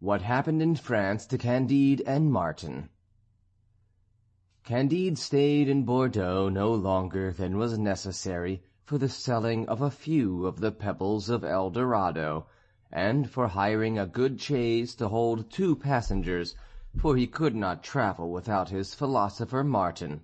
What Happened in France to Candide and Martin. Candide stayed in Bordeaux no longer than was necessary for the selling of a few of the pebbles of El Dorado, and for hiring a good chaise to hold 2 passengers, for he could not travel without his philosopher Martin.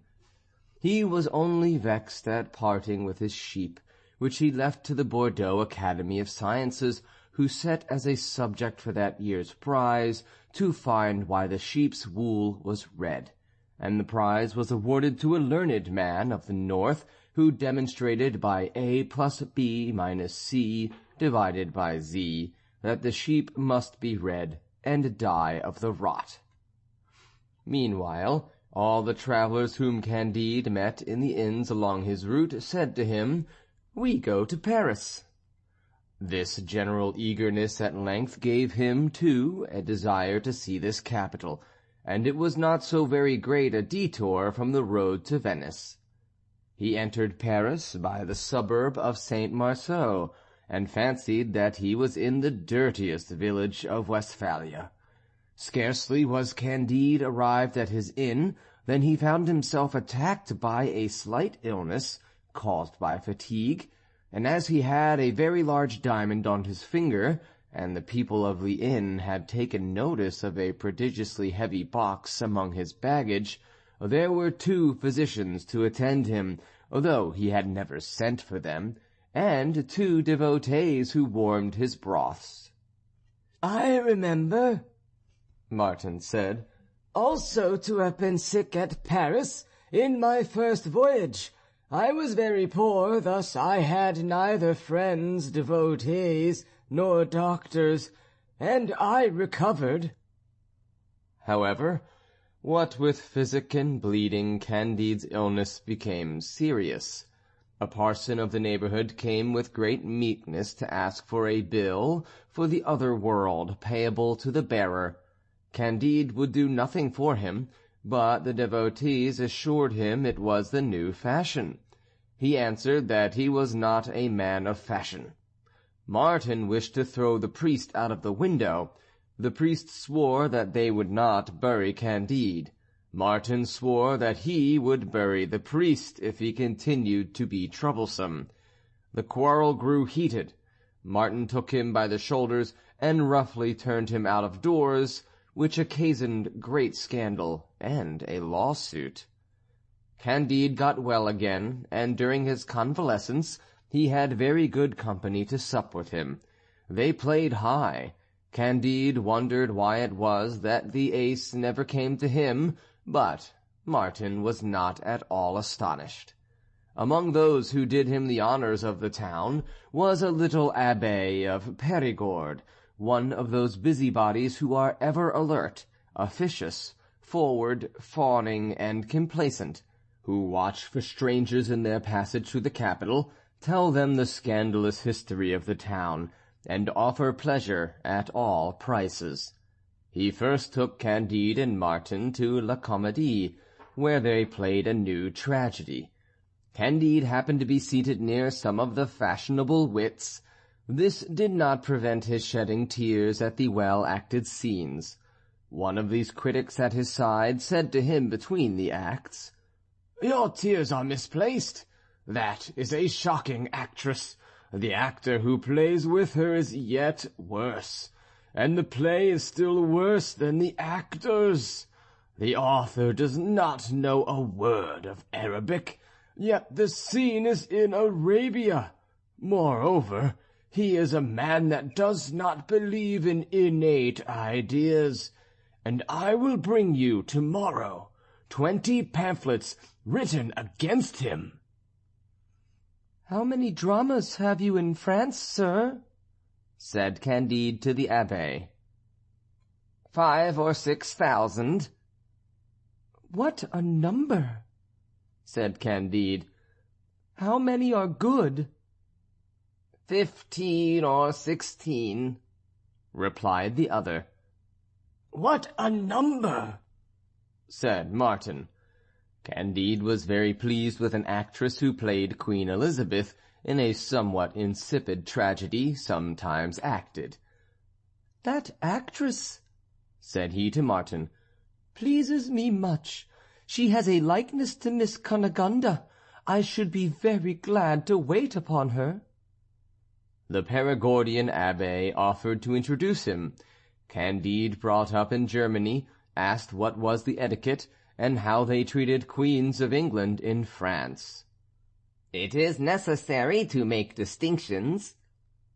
He was only vexed at parting with his sheep, which he left to the Bordeaux Academy of Sciences, who set as a subject for that year's prize to find why the sheep's wool was red, and the prize was awarded to a learned man of the north, who demonstrated by A plus B minus C divided by Z that the sheep must be red and die of the rot. Meanwhile, all the travellers whom Candide met in the inns along his route said to him, "We go to Paris." This general eagerness at length gave him, too, a desire to see this capital, and it was not so very great a detour from the road to Venice. He entered Paris by the suburb of Saint-Marceau, and fancied that he was in the dirtiest village of Westphalia. Scarcely was Candide arrived at his inn than he found himself attacked by a slight illness caused by fatigue, and as he had a very large diamond on his finger, and the people of the inn had taken notice of a prodigiously heavy box among his baggage, there were 2 physicians to attend him, though he had never sent for them, and 2 devotees who warmed his broths. "I remember," Martin said, "also to have been sick at Paris in my first voyage. I was very poor, thus I had neither friends, devotees, nor doctors, and I recovered." However, what with physic and bleeding, Candide's illness became serious. A parson of the neighbourhood came with great meekness to ask for a bill for the other world payable to the bearer. Candide would do nothing for him, but the devotees assured him it was the new fashion. He answered that he was not a man of fashion. Martin wished to throw the priest out of the window. The priest swore that they would not bury Candide. Martin swore that he would bury the priest if he continued to be troublesome. The quarrel grew heated. Martin took him by the shoulders and roughly turned him out of doors, which occasioned great scandal and a lawsuit. Candide got well again, and during his convalescence he had very good company to sup with him. They played high. Candide wondered why it was that the ace never came to him, but Martin was not at all astonished. Among those who did him the honours of the town was a little abbé of Périgord, one of those busybodies who are ever alert, officious, forward, fawning, and complacent, who watch for strangers in their passage through the capital, tell them the scandalous history of the town, and offer pleasure at all prices. He first took Candide and Martin to La Comédie, where they played a new tragedy. Candide happened to be seated near some of the fashionable wits. This did not prevent his shedding tears at the well-acted scenes. One of these critics at his side said to him between the acts, "Your tears are misplaced. That is a shocking actress. The actor who plays with her is yet worse, and the play is still worse than the actors. The author does not know a word of Arabic, yet the scene is in Arabia. Moreover, he is a man that does not believe in innate ideas, and I will bring you tomorrow 20 pamphlets written against him." "How many dramas have you in France, sir?" said Candide to the abbé. 5 or 6,000. "What a number!" said Candide. "How many are good?" 15 or 16, replied the other. "What a number!" said Martin. Candide was very pleased with an actress who played Queen Elizabeth in a somewhat insipid tragedy sometimes acted. "That actress," said he to Martin, "pleases me much. She has a likeness to Miss Cunegonde. I should be very glad to wait upon her." The Perigordian abbe offered to introduce him. Candide, brought up in Germany, asked what was the etiquette, and how they treated queens of England in France. "It is necessary to make distinctions,"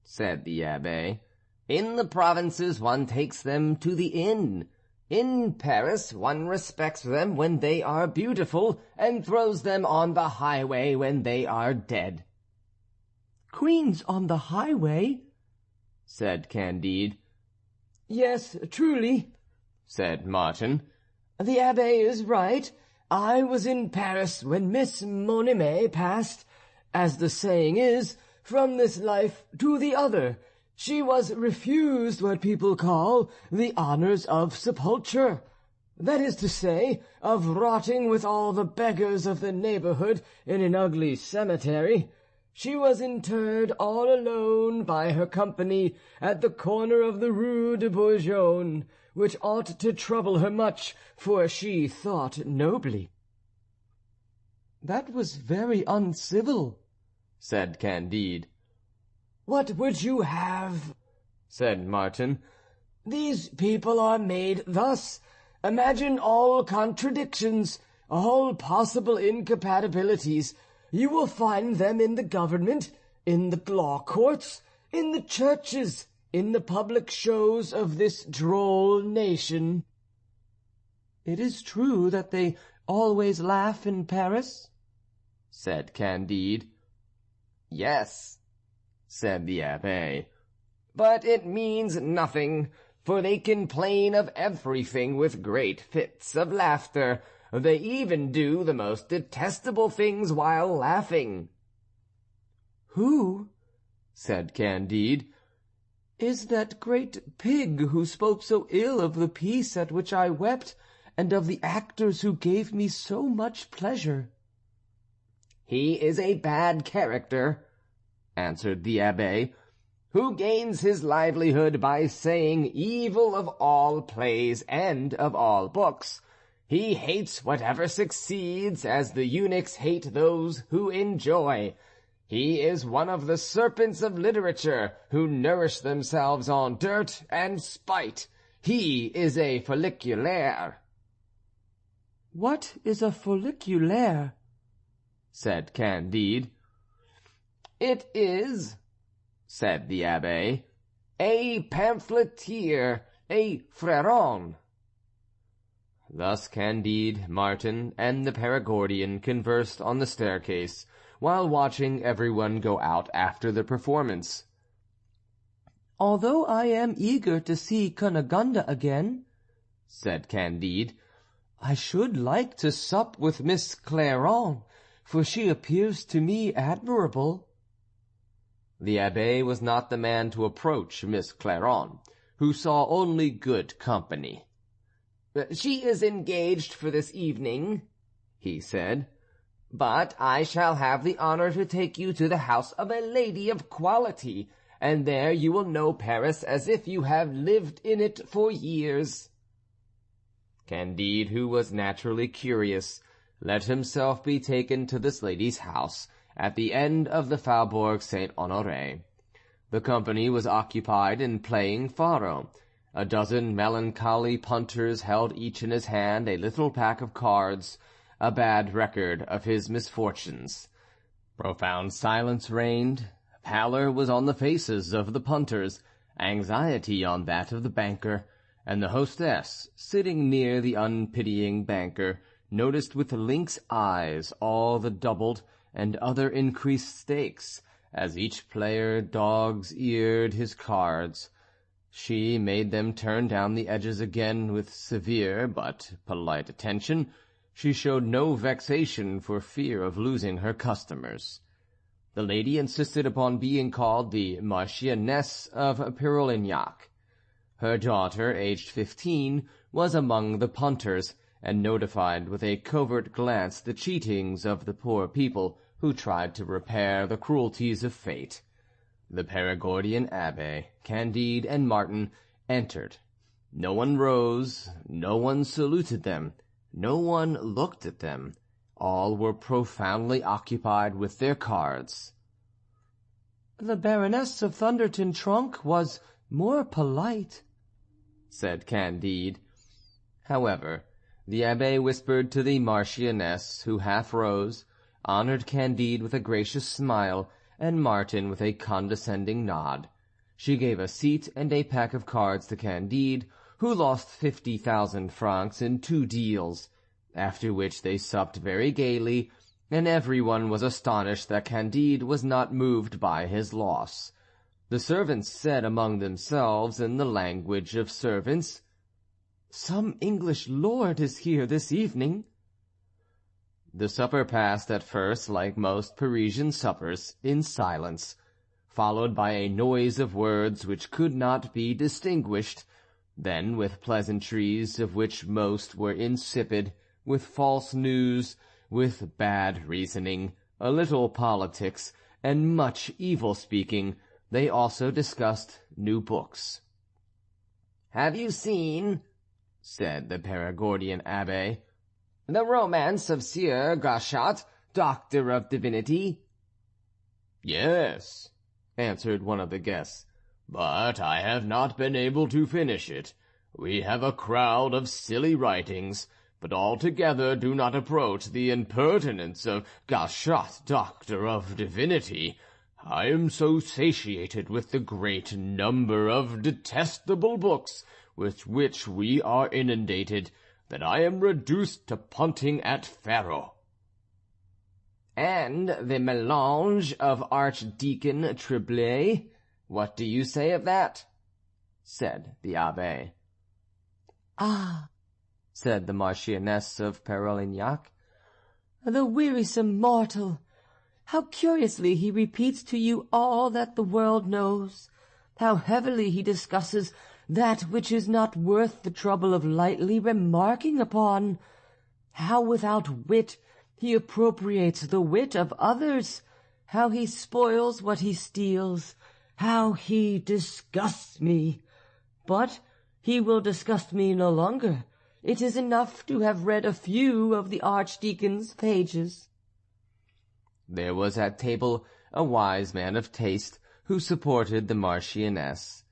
said the abbe. "In the provinces one takes them to the inn. In Paris one respects them when they are beautiful, and throws them on the highway when they are dead." "Queens on the highway?" said Candide. "Yes, truly," said Martin. "the abbe is right. I was in Paris when Miss Monime passed, as the saying is, from this life to the other. She was refused what people call the honours of sepulture. That is to say, of rotting with all the beggars of the neighbourhood in an ugly cemetery. She was interred all alone by her company at the corner of the Rue de Bourgogne, which ought to trouble her much, for she thought nobly." "That was very uncivil," said Candide. "What would you have?" said Martin. "These people are made thus. Imagine all contradictions, all possible incompatibilities. You will find them in the government, in the law courts, in the churches, in the public shows of this droll nation." "It is true that they always laugh in Paris?" said Candide. "Yes," said the abbe, "but it means nothing, for they complain of everything with great fits of laughter. They even do the most detestable things while laughing." "Who," said Candide, "is that great pig who spoke so ill of the piece at which I wept, and of the actors who gave me so much pleasure?" "He is a bad character," answered the abbe, "who gains his livelihood by saying evil of all plays and of all books. He hates whatever succeeds, as the eunuchs hate those who enjoy. He is one of the serpents of literature, who nourish themselves on dirt and spite. He is a folliculaire." "What is a folliculaire?" said Candide. "It is," said the abbe, "a pamphleteer, a fréron." Thus Candide, Martin, and the Perigordian conversed on the staircase, while watching everyone go out after the performance. "Although I am eager to see Cunegonde again," said Candide, "I should like to sup with Miss Clairon, for she appears to me admirable." The abbe was not the man to approach Miss Clairon, who saw only good company. "She is engaged for this evening," he said, "but I shall have the honour to take you to the house of a lady of quality, and there you will know Paris as if you have lived in it for years." Candide, who was naturally curious, let himself be taken to this lady's house, at the end of the Faubourg Saint-Honoré. The company was occupied in playing faro. A dozen melancholy punters held each in his hand a little pack of cards, a bad record of his misfortunes. Profound silence reigned. Pallor was on the faces of the punters, anxiety on that of the banker, and the hostess, sitting near the unpitying banker, noticed with lynx eyes all the doubled and other increased stakes, as each player dog's-eared his cards. She made them turn down the edges again with severe but polite attention. She showed no vexation for fear of losing her customers. The lady insisted upon being called the Marchioness of Parolignac. Her daughter, aged 15, was among the punters, and notified with a covert glance the cheatings of the poor people who tried to repair the cruelties of fate. The Perigordian abbe, Candide, and Martin entered. No one rose, no one saluted them, no one looked at them. All were profoundly occupied with their cards. "The Baroness of Thunder-ten-Tronckh was more polite," said Candide. However, the Abbé whispered to the Marchioness, who half rose, honoured Candide with a gracious smile, and Martin with a condescending nod. She gave a seat and a pack of cards to Candide, who lost 50,000 francs in 2 deals, after which they supped very gaily, and everyone was astonished that Candide was not moved by his loss. The servants said among themselves in the language of servants, "Some English lord is here this evening." The supper passed at first, like most Parisian suppers, in silence, followed by a noise of words which could not be distinguished, then with pleasantries of which most were insipid, with false news, with bad reasoning, a little politics, and much evil-speaking. They also discussed new books. "Have you seen," said the Perigordian Abbé, "the romance of Sieur Gauchat, Doctor of Divinity?" "Yes," answered one of the guests, "but I have not been able to finish it. We have a crowd of silly writings, but altogether do not approach the impertinence of Gauchat, Doctor of Divinity. I am so satiated with the great number of detestable books with which we are inundated, that I am reduced to punting at faro." "And the Mélange of Archdeacon Tremblay, what do you say of that?" said the Abbé. "Ah," said the Marchioness of Parolignac, "the wearisome mortal! How curiously he repeats to you all that the world knows! How heavily he discusses that which is not worth the trouble of lightly remarking upon! How without wit he appropriates the wit of others! How he spoils what he steals! How he disgusts me! But he will disgust me no longer. It is enough to have read a few of the Archdeacon's pages." There was at table a wise man of taste who supported the Marchioness.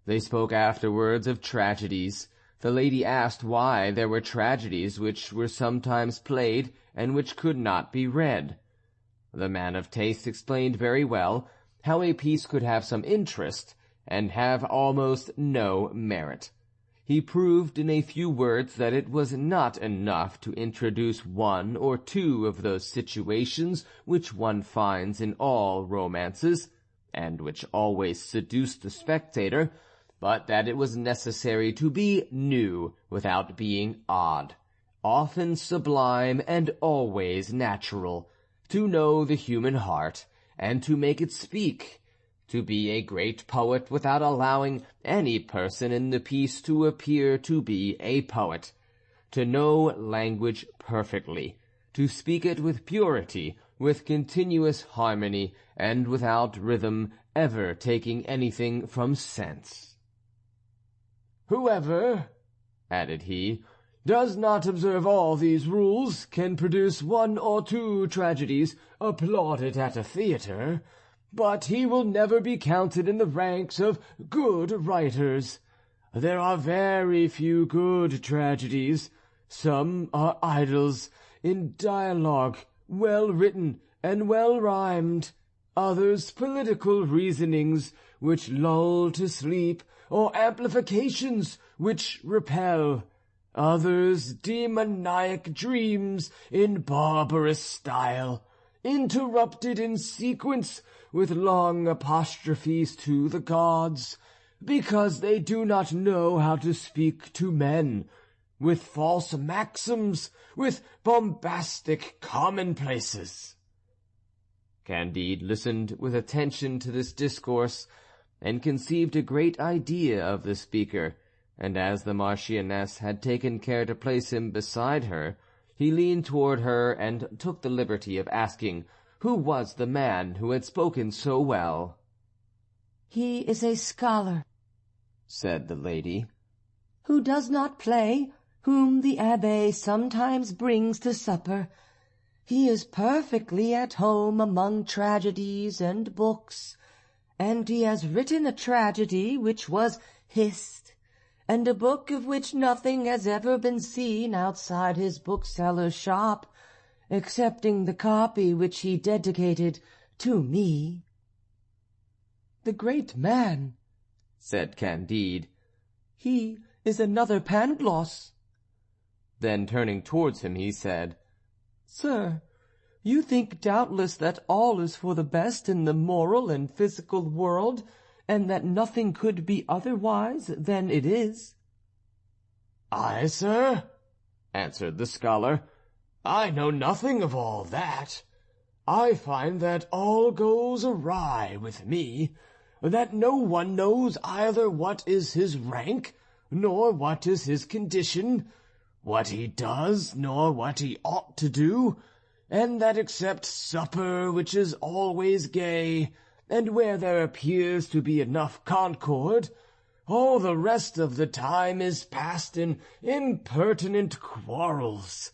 They spoke afterwards of tragedies. The lady asked why there were tragedies which were sometimes played and which could not be read. The man of taste explained very well how a piece could have some interest and have almost no merit. He proved in a few words that it was not enough to introduce 1 or 2 of those situations which one finds in all romances, and which always seduce the spectator, but that it was necessary to be new without being odd, often sublime and always natural, to know the human heart, and to make it speak, to be a great poet without allowing any person in the piece to appear to be a poet, to know language perfectly, to speak it with purity, with continuous harmony, and without rhythm, ever taking anything from sense. "Whoever," added he, "does not observe all these rules can produce 1 or 2 tragedies applauded at a theatre, but he will never be counted in the ranks of good writers. There are very few good tragedies. Some are idylls in dialogue, well written and well rhymed; others political reasonings which lull to sleep, or amplifications which repel; others demoniac dreams in barbarous style, interrupted in sequence with long apostrophes to the gods, because they do not know how to speak to men, with false maxims, with bombastic commonplaces." Candide listened with attention to this discourse, and conceived a great idea of the speaker, and as the Marchioness had taken care to place him beside her, he leaned toward her and took the liberty of asking who was the man who had spoken so well. "He is a scholar," said the lady. who does not play, whom the Abbé sometimes brings to supper. He is perfectly at home among tragedies and books, and he has written a tragedy which was hissed, and a book of which nothing has ever been seen outside his bookseller's shop, excepting the copy which he dedicated to me." "The great man," said Candide. "He is another Pangloss." Then turning towards him, he said, "Sir, you think doubtless that all is for the best in the moral and physical world, and that nothing could be otherwise than it is." "I, sir," answered the scholar, "I know nothing of all that. I find that all goes awry with me, that no one knows either what is his rank, nor what is his condition, what he does, nor what he ought to do, and that except supper, which is always gay, and where there appears to be enough concord, all the rest of the time is passed in impertinent quarrels,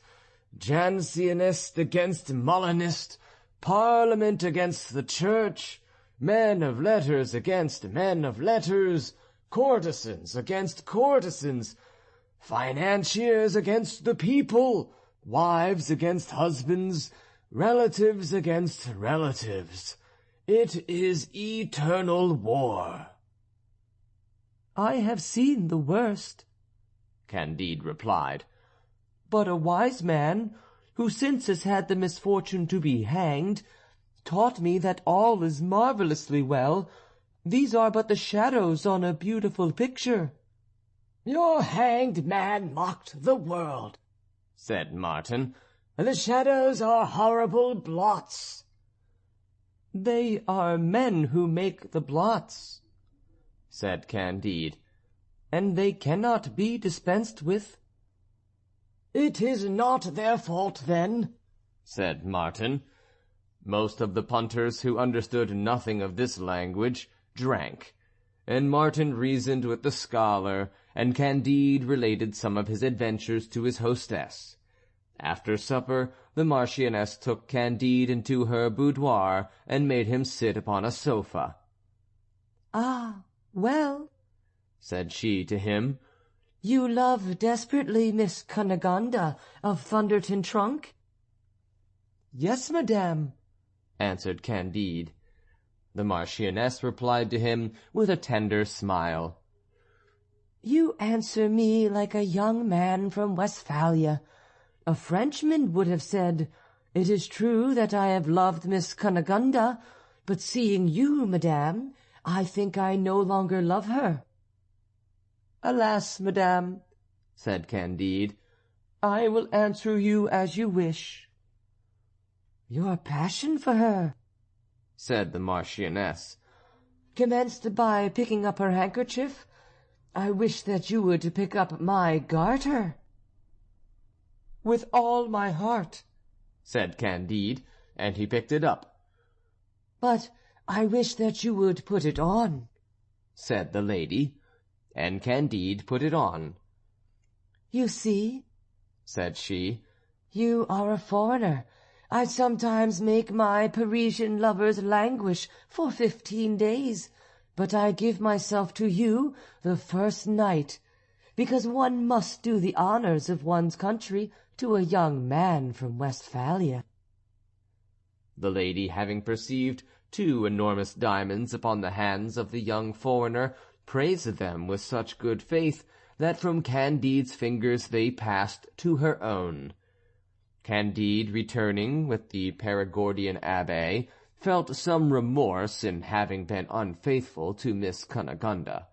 Jansenist against Molinist, Parliament against the Church, men of letters against men of letters, courtesans against courtesans, financiers against the people, wives against husbands, relatives against relatives. It is eternal war." "I have seen the worst," Candide replied. "But a wise man, who since has had the misfortune to be hanged, taught me that all is marvellously well. These are but the shadows on a beautiful picture." "Your hanged man mocked the world," said Martin. "The shadows are horrible blots." "They are men who make the blots," said Candide, "and they cannot be dispensed with." "It is not their fault, then," said Martin. Most of the punters, who understood nothing of this language, drank, and Martin reasoned with the scholar, and Candide related some of his adventures to his hostess. After supper, the Marchioness took Candide into her boudoir and made him sit upon a sofa. "Ah, well," said she to him, "you love desperately Miss Cunegonde of Thunderton Trunk?" "Yes, madame," answered Candide. The Marchioness replied to him with a tender smile. "You answer me like a young man from Westphalia. A Frenchman would have said, 'It is true that I have loved Miss Cunegonde, but seeing you, madame, I think I no longer love her.'" "Alas, madame," said Candide, "I will answer you as you wish." "Your passion for her," said the Marchioness, "commenced by picking up her handkerchief. I wish that you would pick up my garter." "With all my heart," said Candide, and he picked it up. "But I wish that you would put it on," said the lady, and Candide put it on. "You see," said she, "you are a foreigner. I sometimes make my Parisian lovers languish for 15 days, but I give myself to you the first night, because one must do the honours of one's country to a young man from Westphalia." The lady, having perceived 2 enormous diamonds upon the hands of the young foreigner, praised them with such good faith that from Candide's fingers they passed to her own. Candide, returning with the Perigordian abbé, felt some remorse in having been unfaithful to Miss Cunegonde.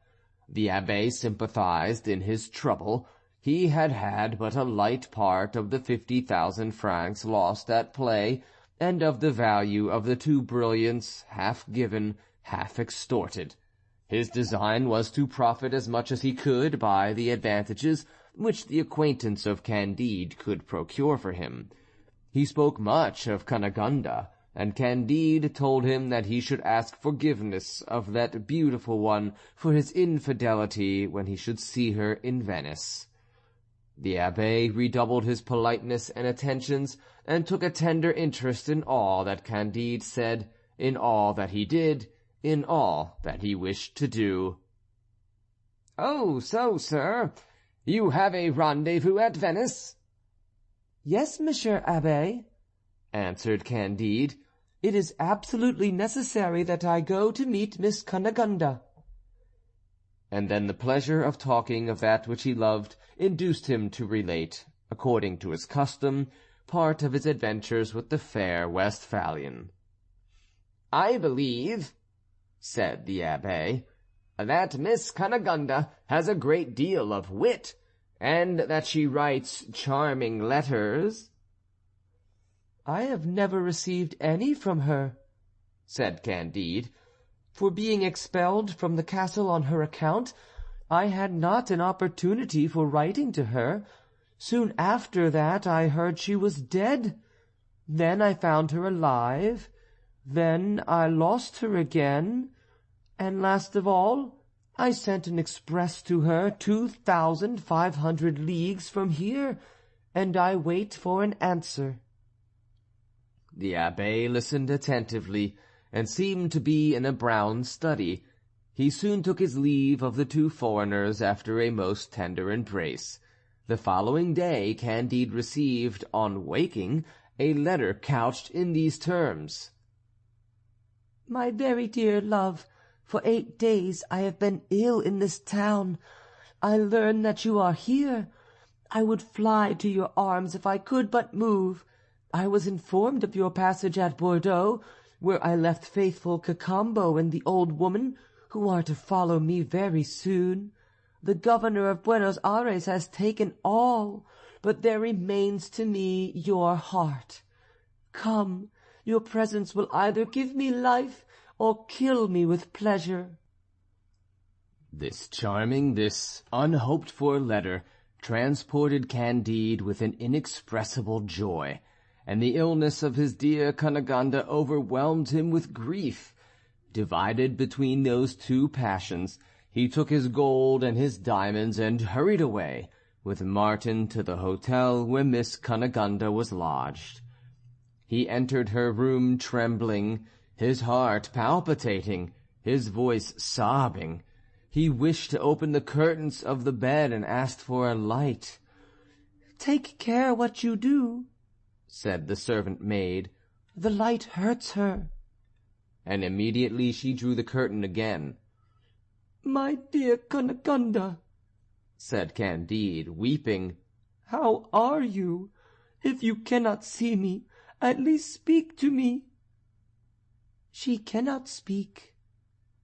The abbé sympathized in his trouble. He had had but a light part of the 50,000 francs lost at play, and of the value of the 2 brilliants, half given, half extorted. His design was to profit as much as he could by the advantages which the acquaintance of Candide could procure for him. He spoke much of Cunegonde, and Candide told him that he should ask forgiveness of that beautiful one for his infidelity when he should see her in Venice. The abbé redoubled his politeness and attentions, and took a tender interest in all that Candide said, in all that he did, in all that he wished to do. "Oh, so, sir, you have a rendezvous at Venice?" "Yes, Monsieur Abbé," answered Candide. "It is absolutely necessary that I go to meet Miss Cunegonde." And then the pleasure of talking of that which he loved induced him to relate, according to his custom, part of his adventures with the fair Westphalian. "I believe," said the abbé, "that Miss Cunegonde has a great deal of wit, and that she writes charming letters." "I have never received any from her," said Candide. "For being expelled from the castle on her account, I had not an opportunity for writing to her. Soon after that I heard she was dead. Then I found her alive. Then I lost her again. And last of all, I sent an express to her 2,500 leagues from here, and I wait for an answer." The abbé listened attentively, and seemed to be in a brown study. He soon took his leave of the two foreigners after a most tender embrace. The following day Candide received, on waking, a letter couched in these terms: "My very dear love, for 8 days I have been ill in this town. I learn that you are here. I would fly to your arms if I could but move. I was informed of your passage at Bordeaux, where I left faithful Cacambo and the old woman, who are to follow me very soon. The governor of Buenos Aires has taken all, but there remains to me your heart. Come, your presence will either give me life or kill me with pleasure." This charming, this unhoped-for letter transported Candide with an inexpressible joy, and the illness of his dear Cunegonde overwhelmed him with grief. Divided between those two passions, he took his gold and his diamonds and hurried away with Martin to the hotel where Miss Cunegonde was lodged. He entered her room trembling, his heart palpitating, his voice sobbing. He wished to open the curtains of the bed and asked for a light. "Take care what you do," said the servant maid. "The light hurts her." And immediately she drew the curtain again. "My dear Cunegonde," said Candide, weeping, "how are you? If you cannot see me, at least speak to me." "She cannot speak,"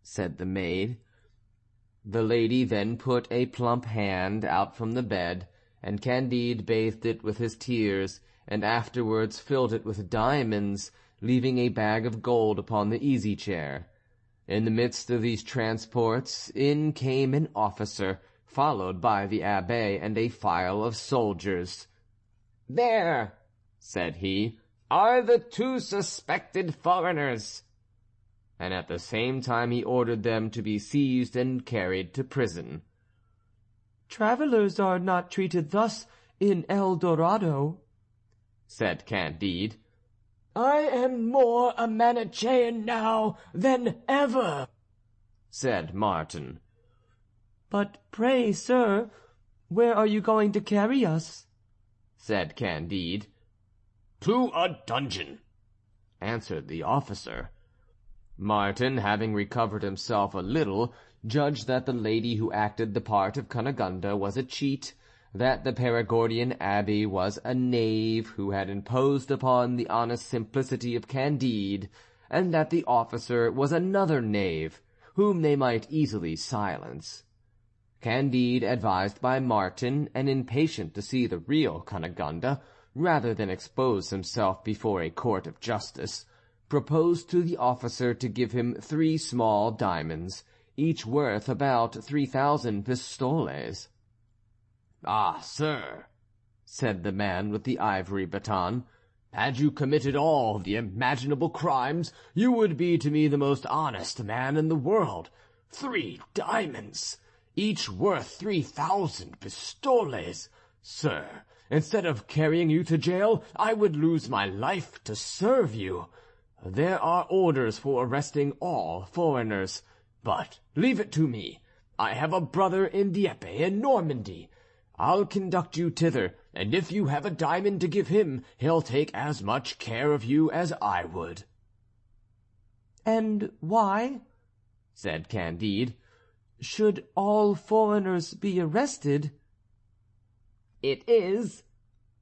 said the maid. The lady then put a plump hand out from the bed, and Candide bathed it with his tears, and afterwards filled it with diamonds, leaving a bag of gold upon the easy-chair. In the midst of these transports, in came an officer, followed by the abbé and a file of soldiers. "There," said he, "are the 2 suspected foreigners." And at the same time he ordered them to be seized and carried to prison. "Travelers are not treated thus in El Dorado," said Candide. "I am more a Manichean now than ever," said Martin. "But pray, sir, where are you going to carry us?" said Candide. "To a dungeon," answered the officer. Martin, having recovered himself a little, judged that the lady who acted the part of Cunegonde was a cheat, that the Perigordian abbé was a knave who had imposed upon the honest simplicity of Candide, and that the officer was another knave, whom they might easily silence. Candide, advised by Martin, and impatient to see the real Cunegonde, rather than expose himself before a court of justice, proposed to the officer to give him 3 small diamonds, each worth about 3,000 pistoles. "Ah, sir," said the man with the ivory baton, Had you committed all the imaginable crimes, you would be to me the most honest man in the world. 3 diamonds, each worth 3,000 pistoles. Sir, instead of carrying you to jail, I would lose my life to serve you. There are orders for arresting all foreigners, but leave it to me. I have a brother in Dieppe in Normandy. I'll conduct you thither, and if you have a diamond to give him, he'll take as much care of you as I would." "And why," said Candide, "should all foreigners be arrested?" "It is,"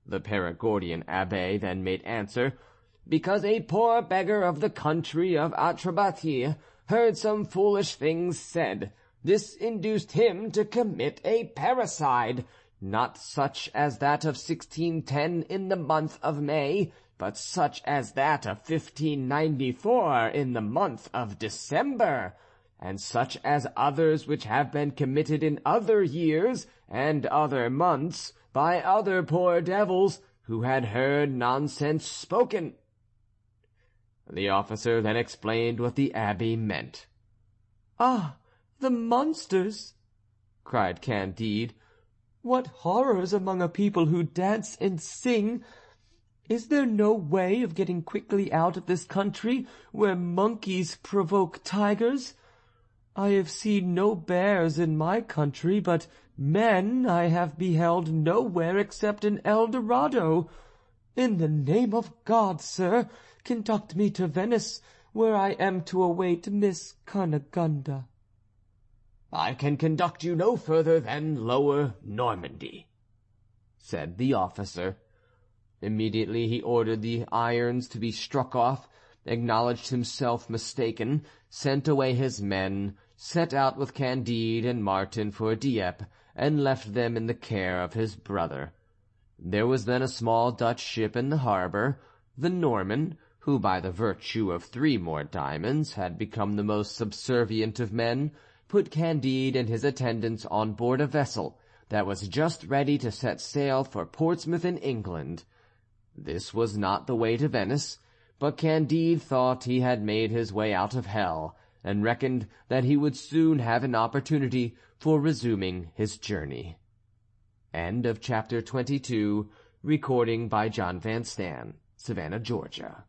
the Perigordian Abbé then made answer, "because a poor beggar of the country of Atrébatie heard some foolish things said. This induced him to commit a parricide, not such as that of 1610 in the month of May, but such as that of 1594 in the month of December, and such as others which have been committed in other years and other months by other poor devils who had heard nonsense spoken." The officer then explained what the abbé meant. "Ah, the monsters!" cried Candide. "What horrors among a people who dance and sing! Is there no way of getting quickly out of this country where monkeys provoke tigers? I have seen no bears in my country, but men I have beheld nowhere except in El Dorado. In the name of God, sir, conduct me to Venice, where I am to await Miss Cunegonde." "I can conduct you no further than Lower Normandy," said the officer. Immediately he ordered the irons to be struck off, acknowledged himself mistaken, sent away his men, set out with Candide and Martin for Dieppe, and left them in the care of his brother. There was then a small Dutch ship in the harbour, the Norman, who by the virtue of 3 more diamonds had become the most subservient of men, put Candide and his attendants on board a vessel that was just ready to set sail for Portsmouth in England. This was not the way to Venice, but Candide thought he had made his way out of hell, and reckoned that he would soon have an opportunity for resuming his journey. End of chapter 22. Recording by John Van Stan, Savannah, Georgia.